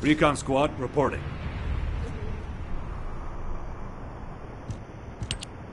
Recon squad, reporting.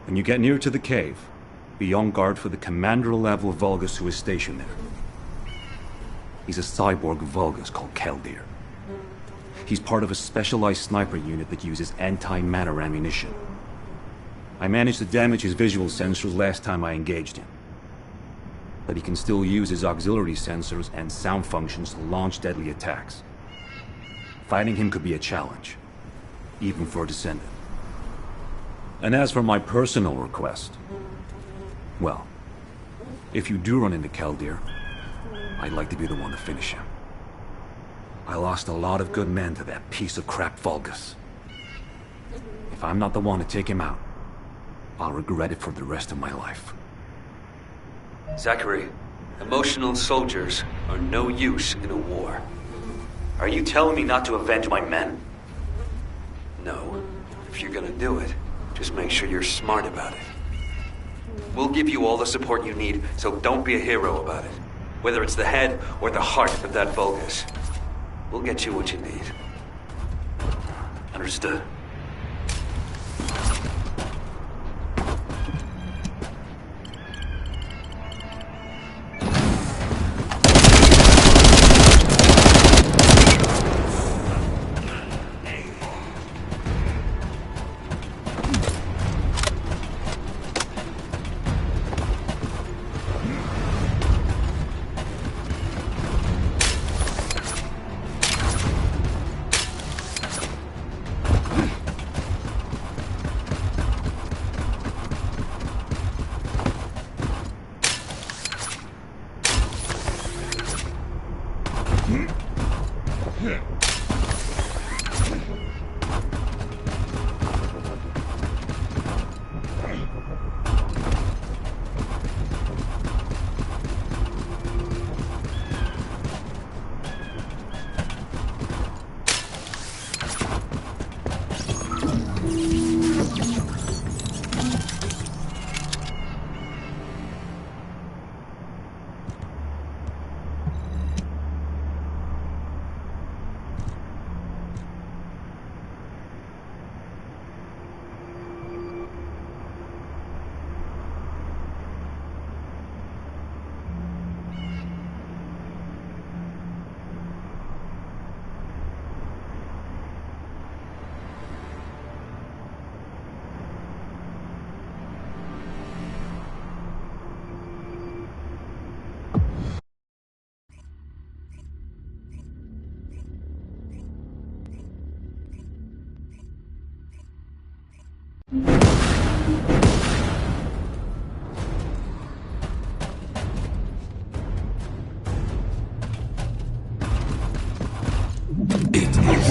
When you get near to the cave, be on guard for the commander-level Vulgus who is stationed there. He's a cyborg Vulgus called Keldir. He's part of a specialized sniper unit that uses anti-matter ammunition. I managed to damage his visual sensors last time I engaged him. But he can still use his auxiliary sensors and sound functions to launch deadly attacks. Fighting him could be a challenge, even for a Descendant. And as for my personal request, well, if you do run into Keldir, I'd like to be the one to finish him. I lost a lot of good men to that piece of crap Vulgus. If I'm not the one to take him out, I'll regret it for the rest of my life. Zachary, emotional soldiers are no use in a war. Are you telling me not to avenge my men? No. If you're gonna do it, just make sure you're smart about it. We'll give you all the support you need, so don't be a hero about it. Whether it's the head or the heart of that Vulgus. We'll get you what you need. Understood.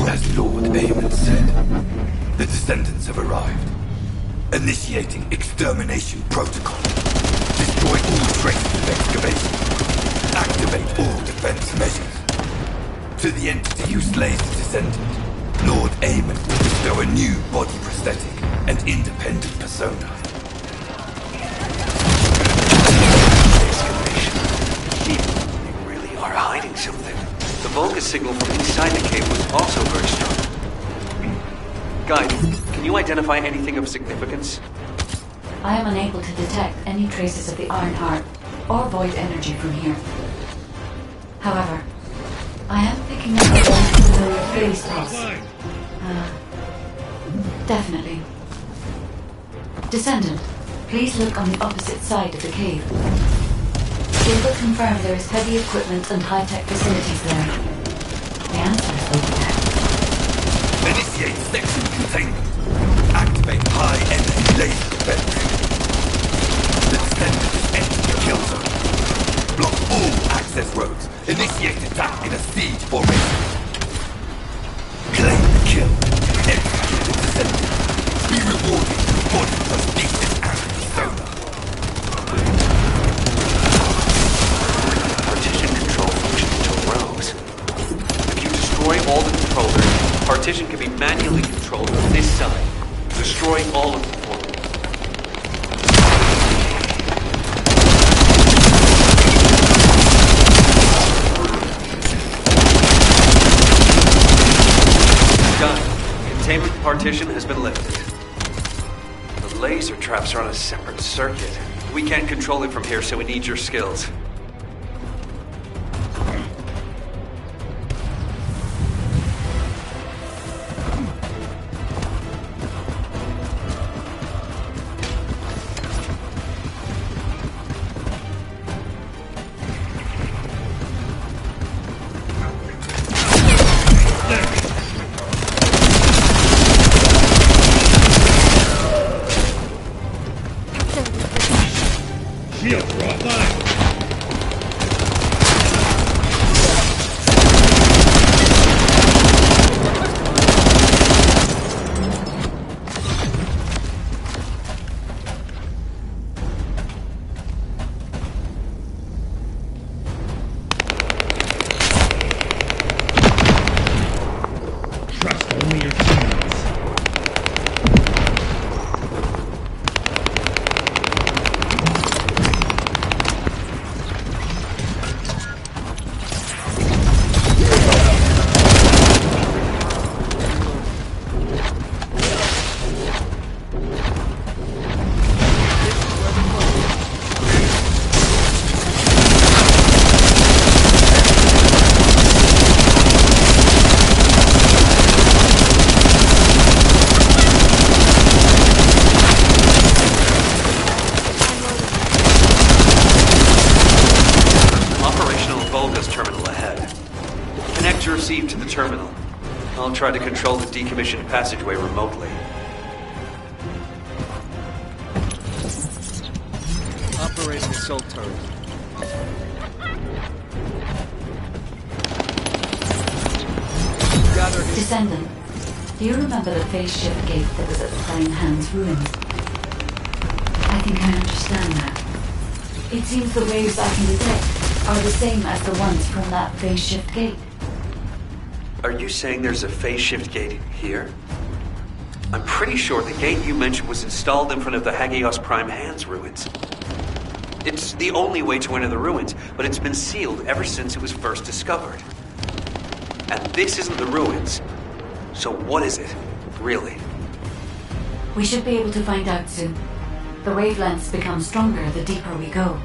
As Lord Aemon said, the Descendants have arrived. Initiating extermination protocol. Destroy all traces of excavation. Activate all defense measures. To the entity who slays the Descendant, Lord Aemon will bestow a new body prosthetic and independent persona. Excavation. They really are hiding something. The Vulgus signal from inside the cave was also very strong. Guide, can you identify anything of significance? I am unable to detect any traces of the Iron Heart or void energy from here. However, I am picking up a very familiar face pulse. Definitely. Descendant, please look on the opposite side of the cave. It will confirm there is heavy equipment and high-tech facilities there. The answer is over there. Initiate section containment. Activate high-energy laser defense. The Descendant is entering the kill zone. Block all access roads. Initiate attack in a siege formation. Claim the kill. Execute the Descendant. Be rewarded with body prosthesis and persona. Partition control function until rose. If you destroy all the controllers, partition can be manually controlled from this side, destroying all of the portals. partition has been lifted. The laser traps are on a separate circuit. We can't control it from here, so we need your skills. Shields are offline. Trust only your teammates. Receive to the terminal. I'll try to control the decommissioned passageway remotely. Operating assault turret. Descendant, do you remember the phase shift gate that was at the Flying Hand's ruins? I think I understand that. It seems the waves I can detect are the same as the ones from that phase shift gate. Are you saying there's a phase shift gate here? I'm pretty sure the gate you mentioned was installed in front of the Hagios Prime Hand's ruins. It's the only way to enter the ruins, but it's been sealed ever since it was first discovered. And this isn't the ruins. So what is it, really? We should be able to find out soon. The wavelengths become stronger the deeper we go.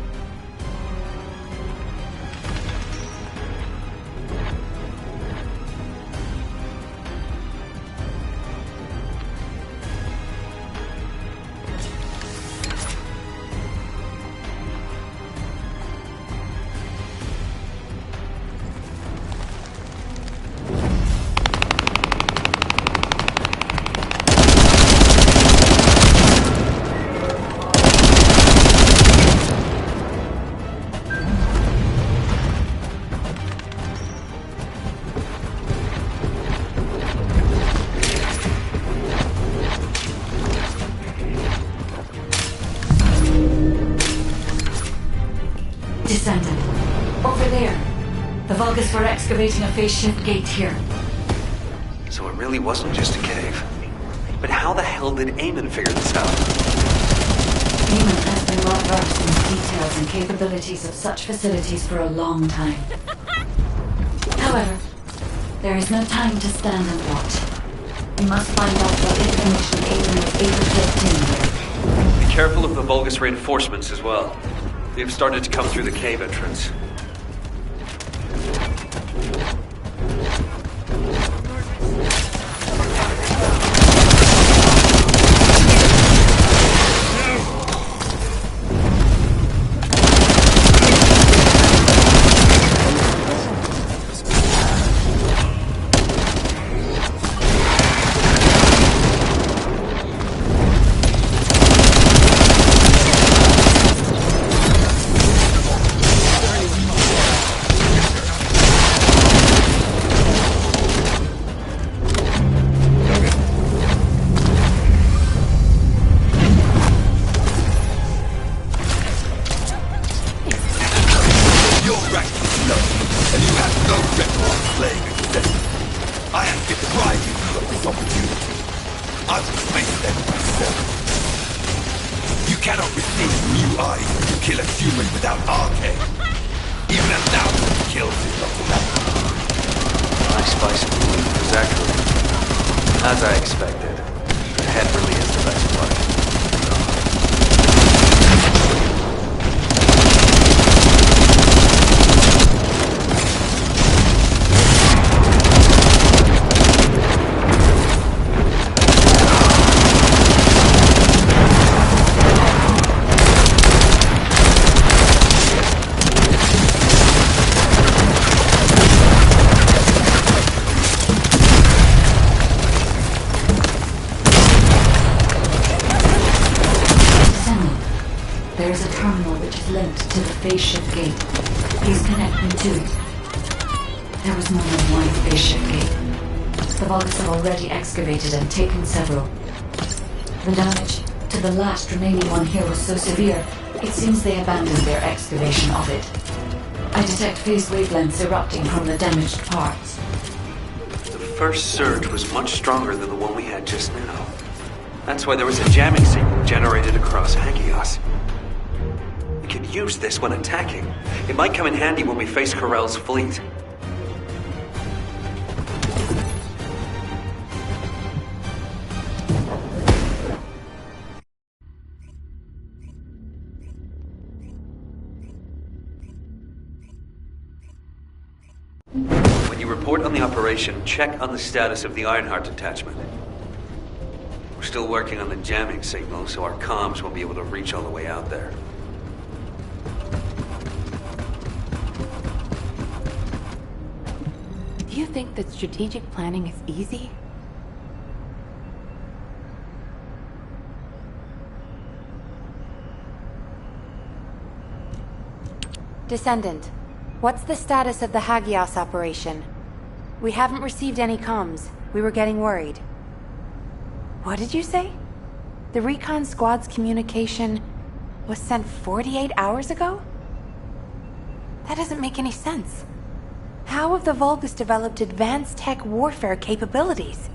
Descendant. Over there. The Vulgus were excavating a phase shift gate here. So it really wasn't just a cave. But how the hell did Eamon figure this out? Eamon has been well versed in the details and capabilities of such facilities for a long time. However, there is no time to stand and watch. We must find out what information Eamon was able to obtain here. Be careful of the Vulgus reinforcements as well. They've started to come through the cave entrance. Nice spicy food, exactly. As I expected. The head really is the best part. To the phase shift gate. Please connect me to it. There was more than one phase shift gate. The Vulgus have already excavated and taken several. The damage to the last remaining one here was so severe, it seems they abandoned their excavation of it. I detect phase wavelengths erupting from the damaged parts. The first surge was much stronger than the one we had just now. That's why there was a jamming signal generated across Hagios. We could use this when attacking. It might come in handy when we face Corell's fleet. When you report on the operation, check on the status of the Ironheart detachment. We're still working on the jamming signal, so our comms won't be able to reach all the way out there. Do you think that strategic planning is easy? Descendant, what's the status of the Hagios operation? We haven't received any comms. We were getting worried. What did you say? The recon squad's communication was sent 48 hours ago? That doesn't make any sense. How have the Vulgus developed advanced tech warfare capabilities?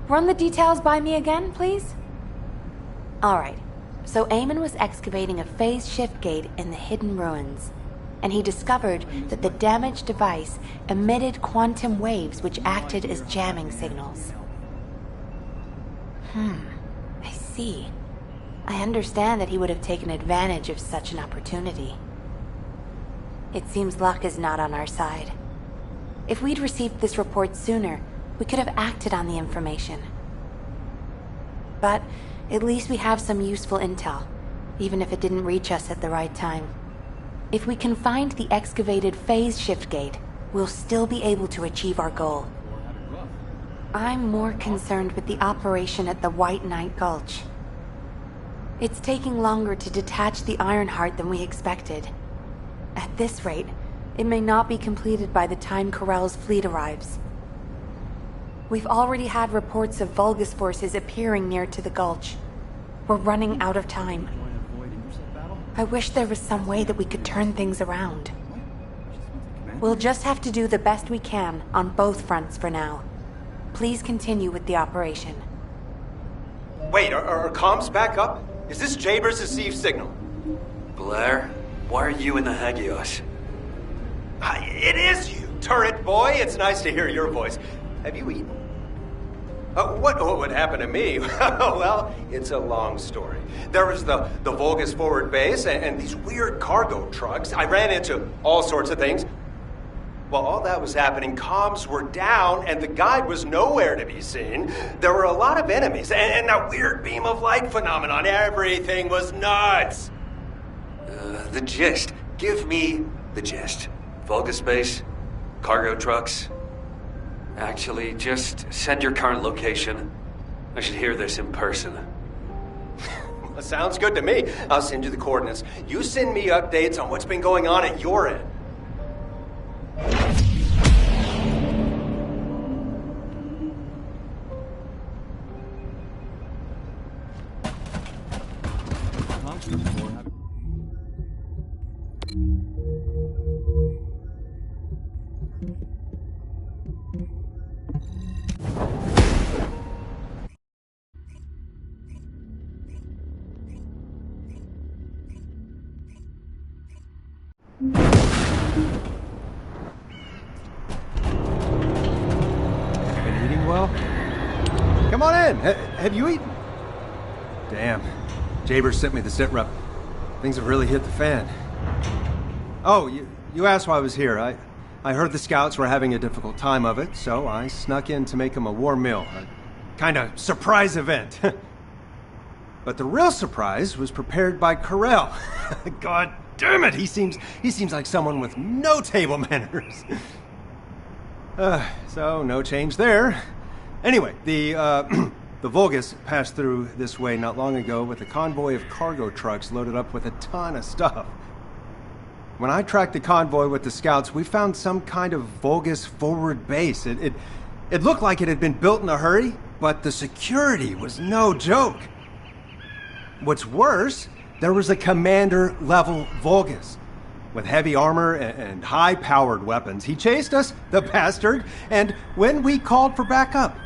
Run the details by me again, please? Alright, so Eamon was excavating a phase shift gate in the hidden ruins, and he discovered that the damaged device emitted quantum waves which acted as jamming signals. I see. I understand that he would have taken advantage of such an opportunity. It seems luck is not on our side. If we'd received this report sooner, we could have acted on the information. But at least we have some useful intel, even if it didn't reach us at the right time. If we can find the excavated phase shift gate, we'll still be able to achieve our goal. I'm more concerned with the operation at the White Knight Gulch. It's taking longer to detach the Ironheart than we expected. At this rate, it may not be completed by the time Corell's fleet arrives. We've already had reports of Vulgus forces appearing near to the gulch. We're running out of time. I wish there was some way that we could turn things around. We'll just have to do the best we can on both fronts for now. Please continue with the operation. Wait, are comms back up? Is this Jaber's received signal? Blair, why are you in the Hagios? It is you, turret boy. It's nice to hear your voice. Have you eaten? What would happen to me? Well, it's a long story. There was the Vulgus forward base and these weird cargo trucks. I ran into all sorts of things. While all that was happening, comms were down and the guide was nowhere to be seen. There were a lot of enemies and that weird beam of light phenomenon. Everything was nuts. The gist. Give me the gist. Vulgus base, cargo trucks. Actually, just send your current location. I should hear this in person. Sounds good to me. I'll send you the coordinates. You send me updates on what's been going on at your end. Been eating well? come on in. Have you eaten? Damn. Jaber sent me the sit rep. Things have really hit the fan. Oh, you asked why I was here. I heard the scouts were having a difficult time of it, so I snuck in to make them a warm meal. A kind of surprise event. But the real surprise was prepared by Corell. God damn it, he seems like someone with no table manners. So no change there. Anyway, the Vulgus passed through this way not long ago with a convoy of cargo trucks loaded up with a ton of stuff. When I tracked the convoy with the scouts, we found some kind of Vulgus forward base. It looked like it had been built in a hurry, but the security was no joke. What's worse, there was a commander-level Vulgus with heavy armor and high-powered weapons. He chased us, the bastard, and when we called for backup,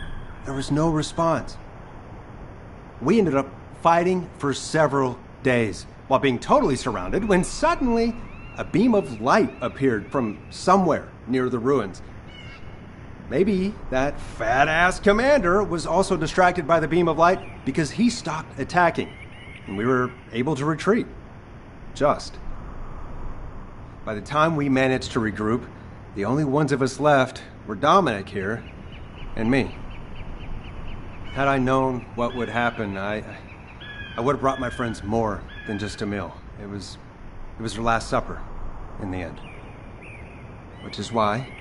there was no response. We ended up fighting for several days while being totally surrounded when suddenly a beam of light appeared from somewhere near the ruins. Maybe that fat-ass commander was also distracted by the beam of light because he stopped attacking, and we were able to retreat. Just. By the time we managed to regroup, the only ones of us left were Dominic here and me. Had I known what would happen, I would have brought my friends more than just a meal. It was their last supper, in the end. Which is why,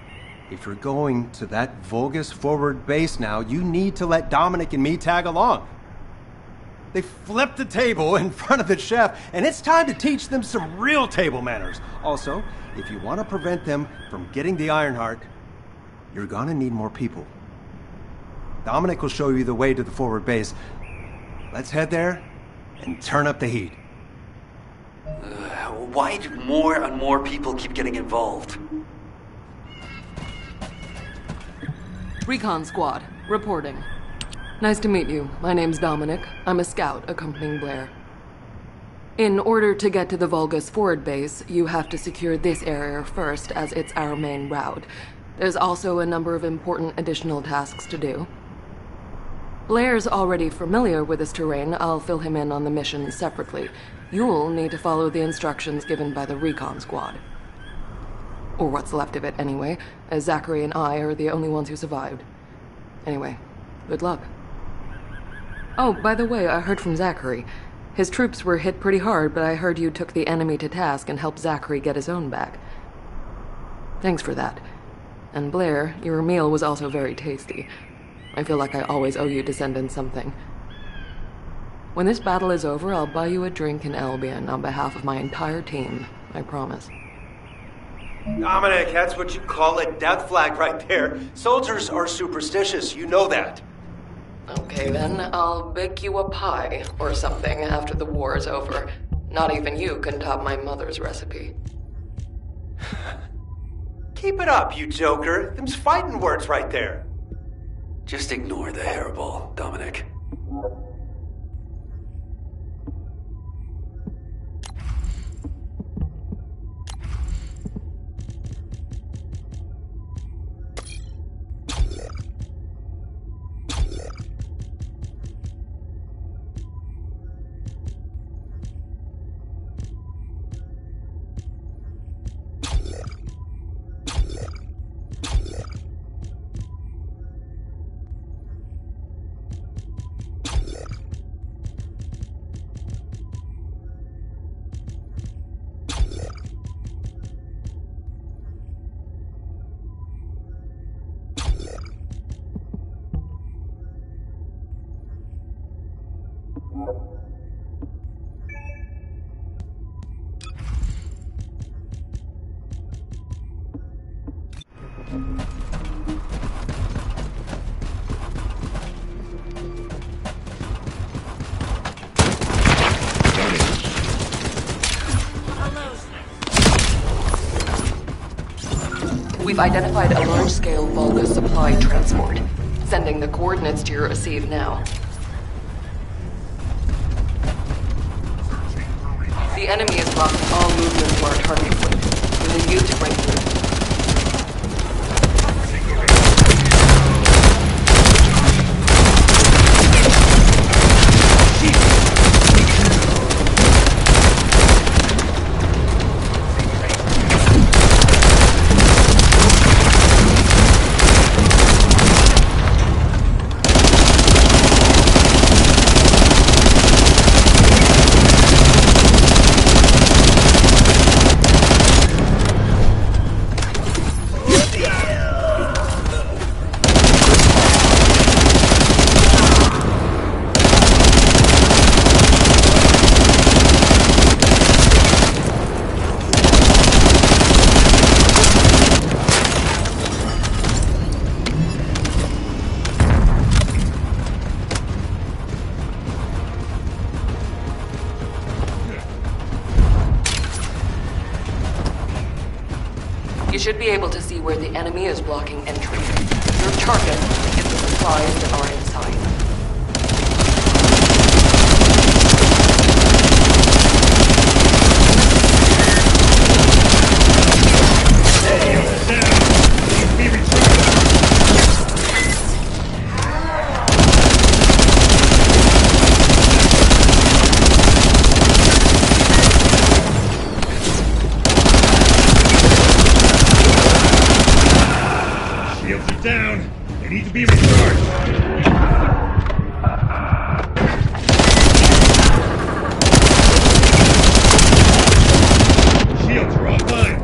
if you're going to that Vulgus forward base now, you need to let Dominic and me tag along. They flipped the table in front of the chef, and it's time to teach them some real table manners. Also, if you want to prevent them from getting the Ironheart, you're gonna need more people. Dominic will show you the way to the forward base. Let's head there and turn up the heat. Why do more and more people keep getting involved? Recon Squad, reporting. Nice to meet you. My name's Dominic. I'm a scout accompanying Blair. In order to get to the Vulgus forward base, you have to secure this area first, as it's our main route. There's also a number of important additional tasks to do. Blair's already familiar with this terrain. I'll fill him in on the mission separately. You'll need to follow the instructions given by the Recon Squad. Or what's left of it, anyway, as Zachary and I are the only ones who survived. Anyway, good luck. Oh, by the way, I heard from Zachary. His troops were hit pretty hard, but I heard you took the enemy to task and helped Zachary get his own back. Thanks for that. And Blair, your meal was also very tasty. I feel like I always owe you Descendant something. When this battle is over, I'll buy you a drink in Albion on behalf of my entire team. I promise. Dominic, that's what you call a death flag right there. Soldiers are superstitious, you know that. Okay then, I'll bake you a pie or something after the war is over. Not even you can top my mother's recipe. Keep it up, you joker. Them's fighting words right there. Just ignore the hairball, Dominic. We've identified a large-scale Vulgus supply transport. Sending the coordinates to your receive now. The enemy is blocking all movement to our target point. We need you to break through. You should be able to see where the enemy is blocking entry. Your target is the supplies that are inside. Shields are down. They need to be recharged. Shields are offline.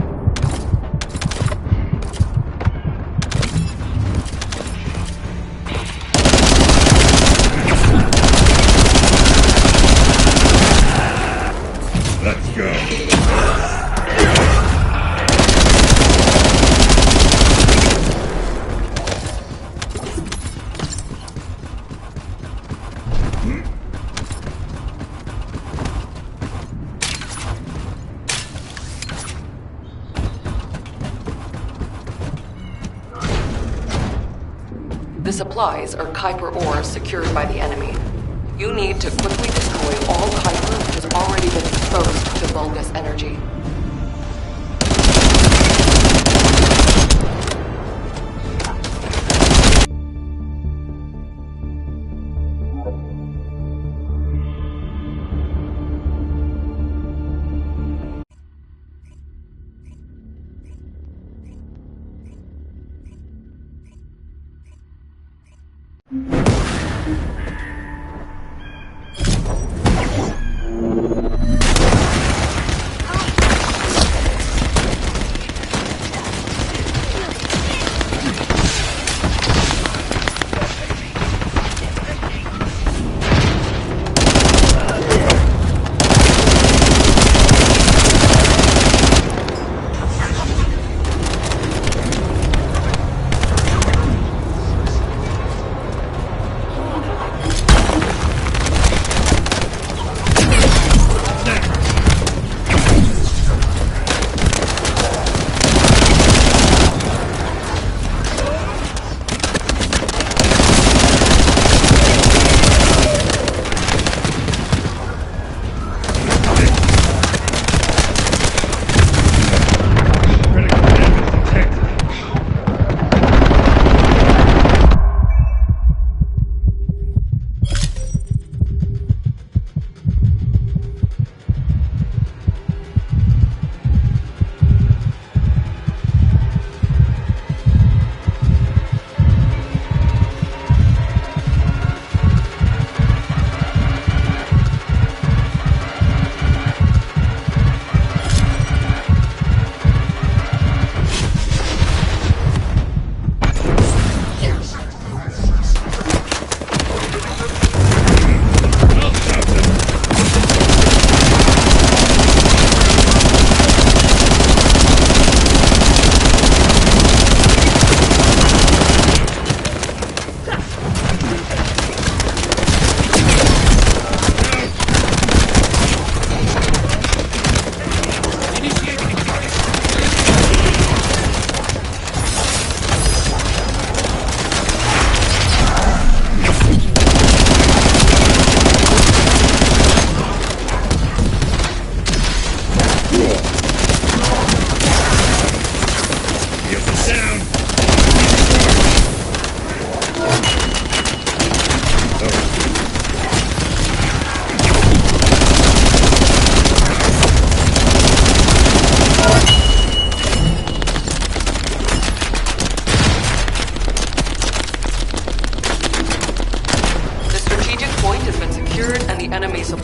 Let's go. The supplies are Kuiper ore secured by the enemy. You need to quickly destroy all Kuiper which has already been exposed to Vulgus energy.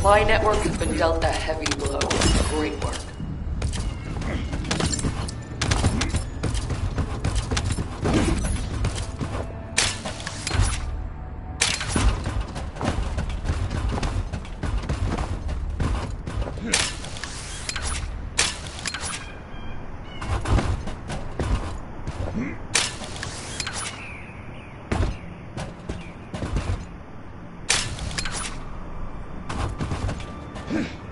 supply network has been dealt a heavy blow. Great work. Hmm.